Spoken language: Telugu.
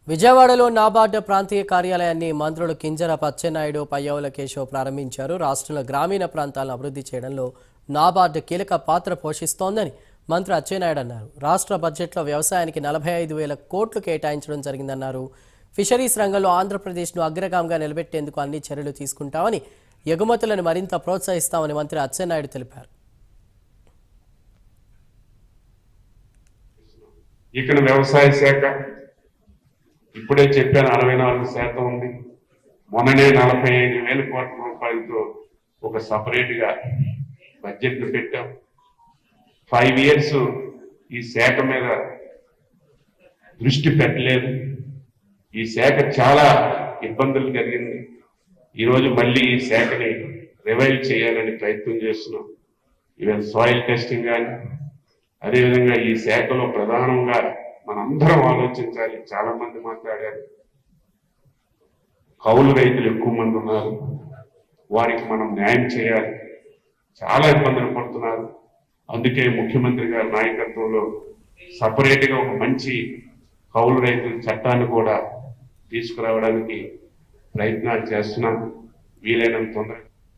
విజయవాడలో నాబార్డు ప్రాంతీయ కార్యాలయాన్ని మంత్రులు కింజరాపు అచ్చెన్నాయుడు, పయ్యావుల కేశవ్ ప్రారంభించారు. రాష్ట్రంలో గ్రామీణ ప్రాంతాలను అభివృద్ధి చేయడంలో నాబార్డు కీలక పాత్ర పోషిస్తోందని మంత్రి అచ్చెన్నాయుడు అన్నారు. రాష్ట్ర బడ్జెట్లో వ్యవసాయానికి 45,000 కోట్లు కేటాయించడం జరిగిందన్నారు. ఫిషరీస్ రంగంలో ఆంధ్రప్రదేశ్ను అగ్రగామిగా నిలబెట్టేందుకు అన్ని చర్యలు తీసుకుంటామని, ఎగుమతులను మరింత ప్రోత్సహిస్తామని మంత్రి అచ్చెన్నాయుడు తెలిపారు. ఇక్కడ వ్యవసాయ శాఖ ఇప్పుడే చెప్పాను 64% ఉంది. మొన్ననే 45,000 కోట్ల రూపాయలతో ఒక సపరేట్ గా బడ్జెట్ ను పెట్టాం. 5 ఇయర్స్ ఈ శాఖ మీద దృష్టి పెట్టలేదు. ఈ శాఖ చాలా ఇబ్బందులు కలిగింది. ఈరోజు మళ్ళీ ఈ శాఖని రివైవ్ చేయాలని ప్రయత్నం చేస్తున్నాం. ఈవెన్ సాయిల్ టెస్టింగ్ కానీ, అదేవిధంగా ఈ శాఖలో ప్రధానంగా మనందరం ఆలోచించాలి. చాలా మంది మాట్లాడారు, కౌలు రైతులు ఎక్కువ మంది ఉన్నారు, వారికి మనం న్యాయం చేయాలి. చాలా ఇబ్బందులు పడుతున్నారు. అందుకే ముఖ్యమంత్రి గారి నాయకత్వంలో సపరేట్ గా ఒక మంచి కౌలు రైతుల చట్టాన్ని కూడా తీసుకురావడానికి ప్రయత్నాలు చేస్తున్నాం. వీలైనంత తొందరగా